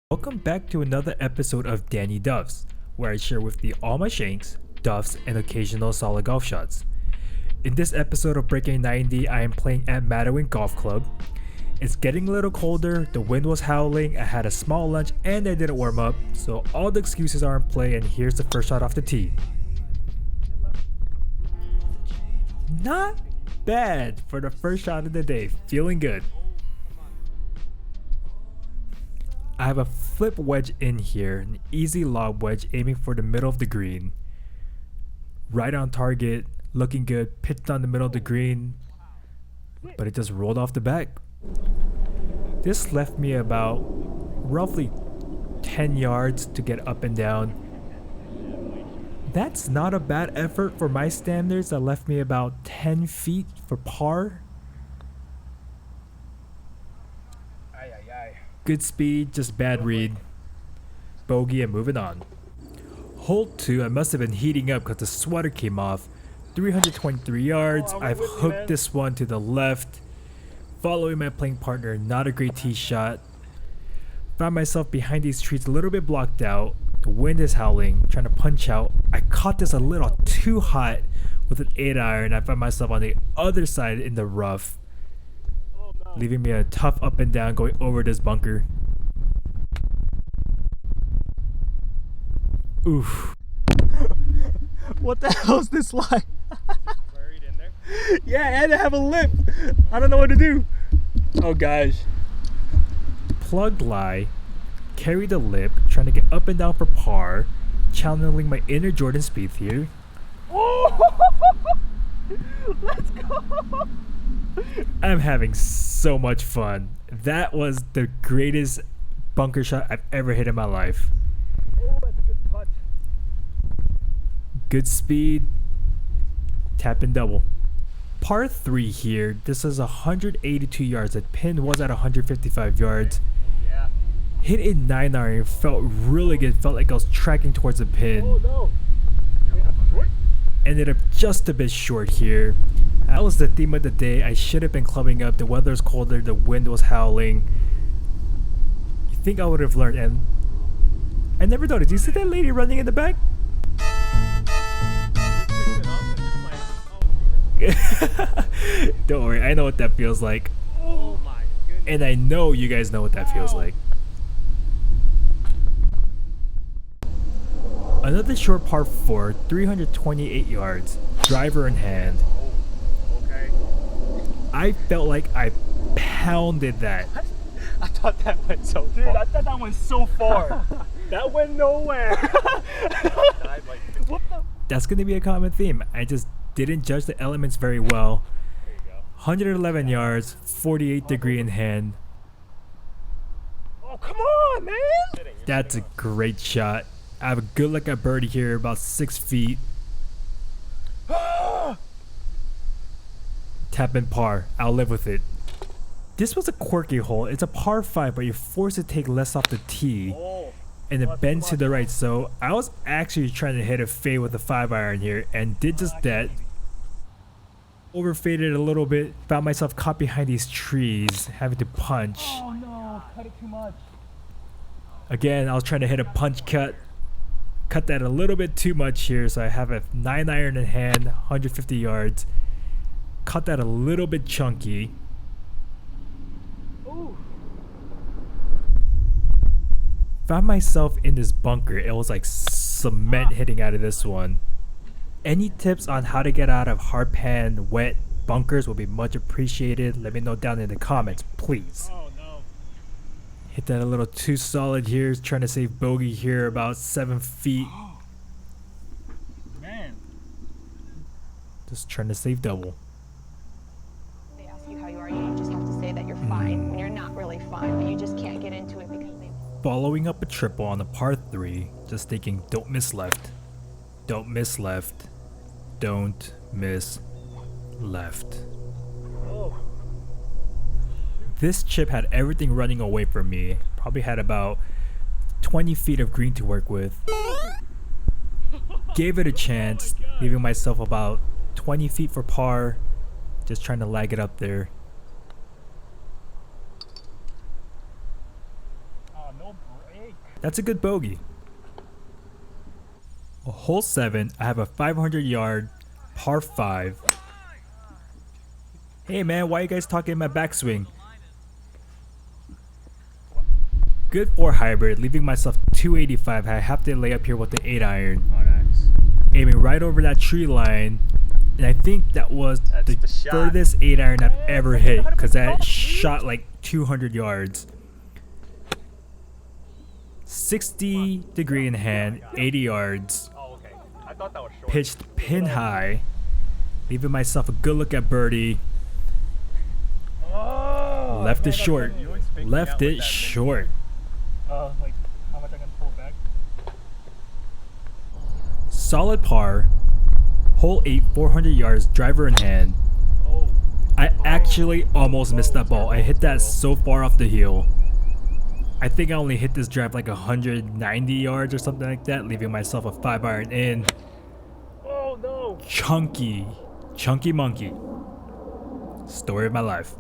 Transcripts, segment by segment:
Welcome back to another episode of Danny Duffs, where I share with you all my shanks, duffs, and occasional solid golf shots. In this episode of Breaking 90, I am playing at Mattawang Golf Club. It's getting a little colder, the wind was howling, I had a small lunch, and I didn't warm up, so all the excuses are in play, and here's the first shot off the tee. Not bad for the first shot of the day, feeling good. I have a flip wedge in here, an easy lob wedge aiming for the middle of the green. Right on target, looking good, pitched down the middle of the green, but it just rolled off the back. This left me about roughly 10 yards to get up and down. That's not a bad effort for my standards. That left me about 10 feet for par. Good speed, just bad read. Bogey and moving on. Hole 2, I must have been heating up because the sweater came off. 323 yards, I've hooked this one to the left. Following my playing partner, not a great tee shot. Found myself behind these trees a little bit blocked out. The wind is howling, trying to punch out. I caught this a little too hot with an 8-iron. I found myself on the other side in the rough, leaving me a tough up and down going over this bunker. Oof. What the hell is this line? Buried in there? Yeah, and I have a lip. I don't know what to do. Oh gosh. Plug lie, carry the lip, trying to get up and down for par, channeling my inner Jordan Spieth here. Oh! Let's go! I'm having so much fun. That was the greatest bunker shot I've ever hit in my life. Oh, that's a good putt. Good speed, tap and double. Par 3 here. This is 182 yards. The pin was at 155 yards. Yeah. Hit a 9-iron, felt really good. Felt like I was tracking towards the pin. Oh no. Ended up just a bit short here. That was the theme of the day. I should have been clubbing up. The weather's colder, the wind was howling. You think I would have learned, and I never noticed. Did you see that lady running in the back? Don't worry, I know what that feels like. Oh my goodness. And I know you guys know what that feels like. Another short par 4, 328 yards, driver in hand. Okay. I felt like I pounded that. I thought that went so far. Dude, I thought that went so far. That went nowhere. What the? That's going to be a common theme. I just didn't judge the elements very well. There you go. 111 yards, 48 degree in hand. Oh, come on, man. That's a great shot. I have a good look at birdie here, about 6 feet. Tap and par. I'll live with it. This was a quirky hole. It's a par 5, but you're forced to take less off the tee. And it bends to the right, so I was actually trying to hit a fade with a 5-iron here, and did just that. Overfaded a little bit, found myself caught behind these trees, having to punch. Oh no, cut it too much. Again, I was trying to hit a punch cut. Cut that a little bit too much here, so I have a 9-iron in hand, 150 yards. Cut that a little bit chunky. Ooh. Found myself in this bunker. It was like cement hitting out of this one. Any tips on how to get out of hard pan, wet bunkers will be much appreciated. Let me know down in the comments, please. Oh no. Hit that a little too solid here. Trying to save bogey here, about 7 feet. Man. Just trying to save double. They ask you how you are, you just have to say that you're fine when you're not really fine, but you just can't get into it because they... Following up a triple on a par 3, just thinking don't miss left. Don't miss left. Don't miss left. Oh. This chip had everything running away from me. Probably had about 20 feet of green to work with. Gave it a chance, leaving myself about 20 feet for par. Just trying to lag it up there. go, break. That's a good bogey. Hole 7, I have a 500-yard par 5. Hey man, why you guys talking in my backswing? Good 4 hybrid, leaving myself 285. I have to lay up here with the 8 iron. Oh, nice. Aiming right over that tree line. And I think that was the shot. furthest 8 iron I've ever hit, because that shot like 200 yards. 60 degree in hand, 80 yards. Oh, okay. I thought that was short. Pitched pin high, leaving myself a good look at birdie. Oh, Left man, it short. You always fake me Left out with it that. short. Like how much I can pull back? Solid par. Hole 8, 400 yards, driver in hand. Oh. I actually almost missed that ball. I hit that so far off the heel. I think I only hit this drive like 190 yards or something like that, leaving myself a 5 iron in. Oh no. Chunky monkey. Story of my life.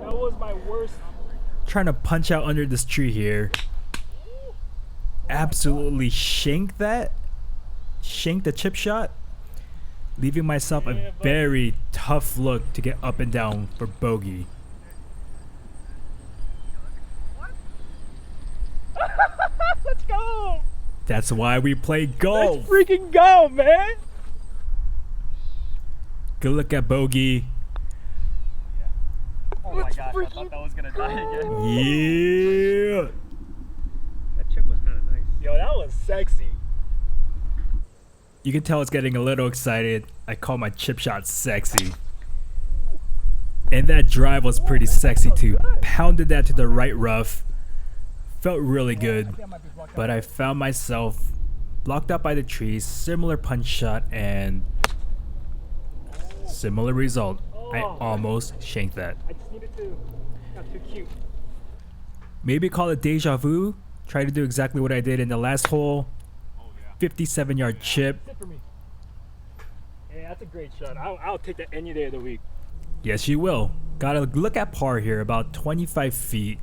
That was my worst. Trying to punch out under this tree here. Absolutely shanked that. Shanked the chip shot. Leaving myself a very tough look to get up and down for bogey. Let's go. That's why we play golf. Let's freaking go, man. Good look at bogey. Oh my gosh, I thought that was gonna die again. Yeah. That chip was kind of nice. Yo, that was sexy. You can tell it's getting a little excited. I call my chip shot sexy. And that drive was pretty sexy too. Pounded that to the right rough. Felt really good. But I found myself blocked out by the trees. Similar punch shot and similar result. I almost shanked that. I just needed to. Not too cute. Maybe call it deja vu. Try to do exactly what I did in the last hole. 57-yard chip. That's it for me. Yeah, that's a great shot. I'll take that any day of the week. Yes, you will. Gotta look at par here, about 25 feet.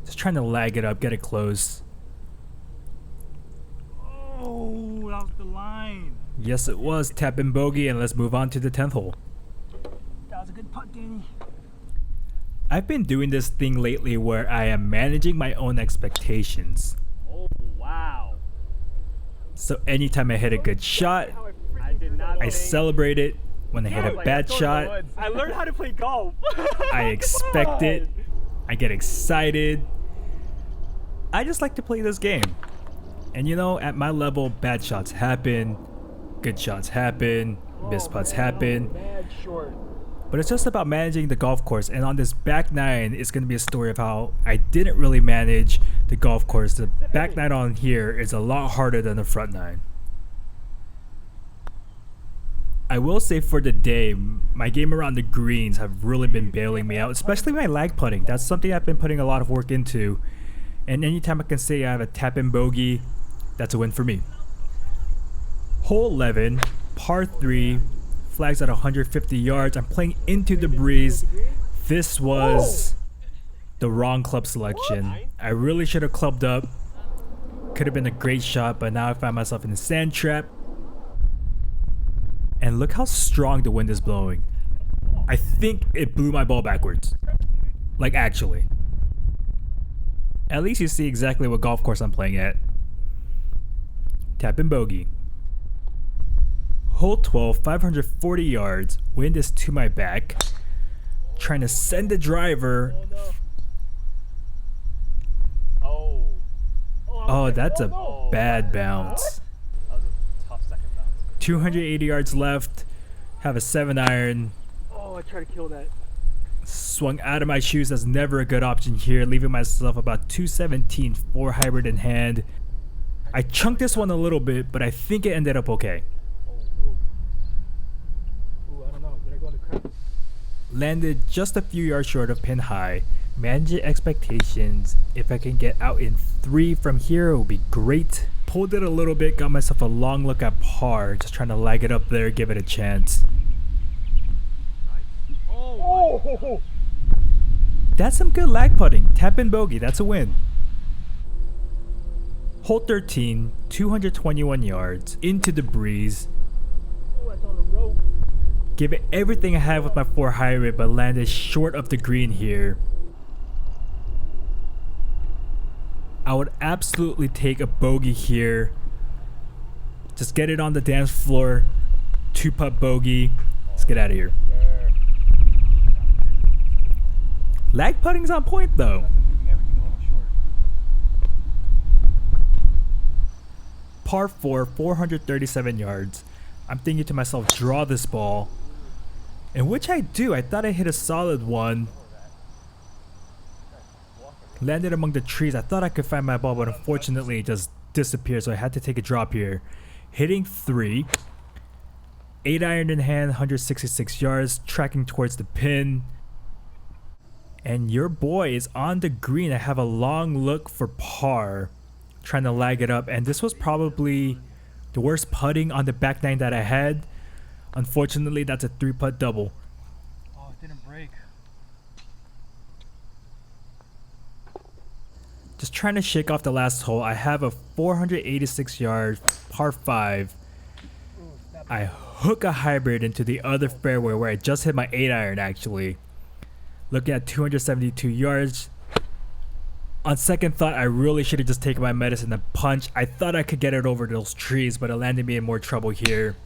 Just trying to lag it up, get it close. Oh, that was the line. Yes, it was. Tap in bogey, and let's move on to the 10th hole. That was a good putt, Danny. I've been doing this thing lately where I am managing my own expectations. Oh, wow. So anytime I hit a good shot, I did not. I celebrate it. When I hit a bad shot, I learned how to play golf. I expect it. I get excited. I just like to play this game. And you know, at my level, bad shots happen, good shots happen, missed putts happen. Mad short. But it's just about managing the golf course. And on this back nine, it's going to be a story of how I didn't really manage the golf course. The back nine on here is a lot harder than the front nine. I will say for the day, my game around the greens have really been bailing me out, especially my lag putting. That's something I've been putting a lot of work into. And anytime I can say I have a tap-in bogey, that's a win for me. Hole 11, par 3, flags at 150 yards. I'm playing into the breeze. This was the wrong club selection. I really should have clubbed up. Could have been a great shot, but now I find myself in a sand trap. And look how strong the wind is blowing. I think it blew my ball backwards. Like actually. At least you see exactly what golf course I'm playing at. Tap in bogey. Hole 12, 540 yards. Wind is to my back. Trying to send the driver. Oh, that's a bad bounce. 280 yards left. Have a 7-iron. Oh, I tried to kill that. Swung out of my shoes. That's never a good option here. Leaving myself about 217, 4 hybrid in hand. I chunked this one a little bit, but I think it ended up okay. Ooh, I don't know. Did I go in the crap? Landed just a few yards short of pin high. Managing expectations. If I can get out in 3 from here, it would be great. Pulled it a little bit, got myself a long look at par. Just trying to lag it up there, give it a chance. Oh! That's some good lag putting. Tap in bogey, that's a win. Hole 13, 221 yards, into the breeze. Oh, that's on the rope. Gave it everything I had with my 4 hybrid, but landed short of the green here. I would absolutely take a bogey here. Just get it on the dance floor. 2-putt bogey. Let's get out of here. Lag putting's on point though. Par 4, 437 yards. I'm thinking to myself, draw this ball. And which I do. I thought I hit a solid one. Landed among the trees. I thought I could find my ball, but unfortunately it just disappeared, so I had to take a drop here. Hitting 3. 8 iron in hand, 166 yards, tracking towards the pin. And your boy is on the green. I have a long look for par, trying to lag it up, and this was probably the worst putting on the back 9 that I had. Unfortunately, that's a 3-putt double. Oh, it didn't break. Just trying to shake off the last hole. I have a 486 yard par 5. I hook a hybrid into the other fairway where I just hit my 8 iron actually. Looking at 272 yards. On second thought, I really should have just taken my medicine and punch. I thought I could get it over those trees, but it landed me in more trouble here.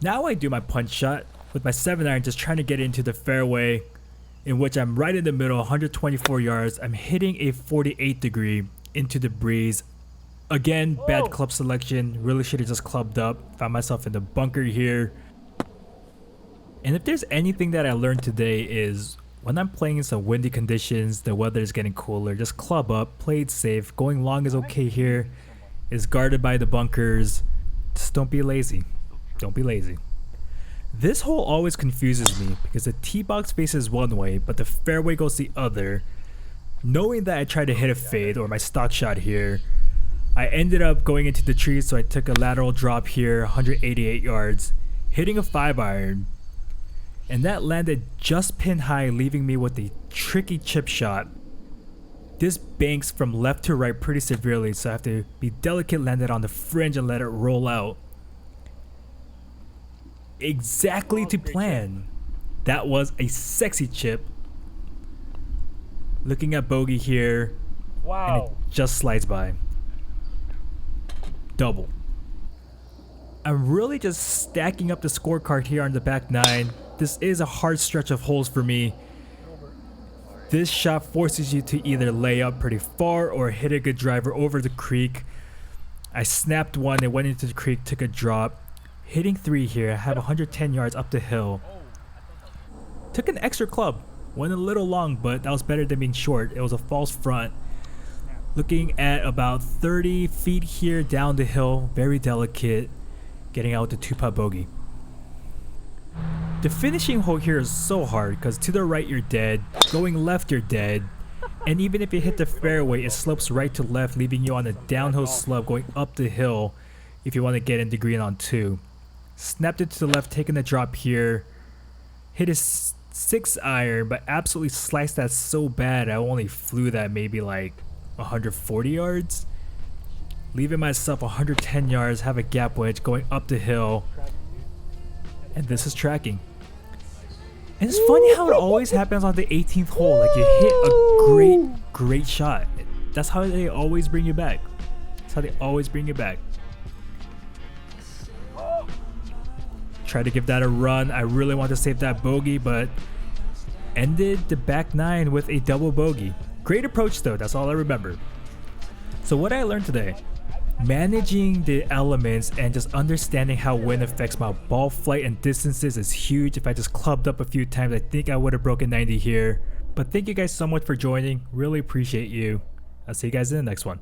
Now I do my punch shot with my 7 iron, just trying to get into the fairway, in which I'm right in the middle, 124 yards. I'm hitting a 48 degree into the breeze. Again, bad club selection. Really should have just clubbed up. Found myself in the bunker here. And if there's anything that I learned today is when I'm playing in some windy conditions, the weather is getting cooler, just club up, play it safe. Going long is okay here. Is guarded by the bunkers. Just don't be lazy. Don't be lazy. This hole always confuses me because the tee box faces one way, but the fairway goes the other. Knowing that I tried to hit a fade or my stock shot here, I ended up going into the trees, so I took a lateral drop here, 188 yards, hitting a 5 iron. And that landed just pin high, leaving me with a tricky chip shot. This banks from left to right pretty severely, so I have to be delicate, land it on the fringe and let it roll out. Exactly to plan. That was a sexy chip. Looking at bogey here. Wow. And it just slides by. Double. I'm really just stacking up the scorecard here on the back 9. This is a hard stretch of holes for me. This shot forces you to either lay up pretty far or hit a good driver over the creek. I snapped one, it went into the creek, took a drop. Hitting 3 here, I have 110 yards up the hill. Took an extra club. Went a little long, but that was better than being short. It was a false front. Looking at about 30 feet here down the hill, very delicate. Getting out with the 2-putt bogey. The finishing hole here is so hard because to the right you're dead, going left you're dead, and even if you hit the fairway it slopes right to left, leaving you on a downhill slope going up the hill if you want to get in the green on 2. Snapped it to the left, taking the drop here. Hit a 6 iron, but absolutely sliced that so bad I only flew that maybe like 140 yards. Leaving myself 110 yards, have a gap wedge going up the hill. And this is tracking. And it's funny how it always happens on the 18th hole. Like you hit a great shot. That's how they always bring you back. That's how they always bring you back. Try to give that a run. I really want to save that bogey, but ended the back 9 with a double bogey. Great approach though, that's all I remember. So what I learned today, managing the elements and just understanding how wind affects my ball flight and distances is huge. If I just clubbed up a few times, I think I would have broken 90 here. But thank you guys so much for joining. Really appreciate you. I'll see you guys in the next one.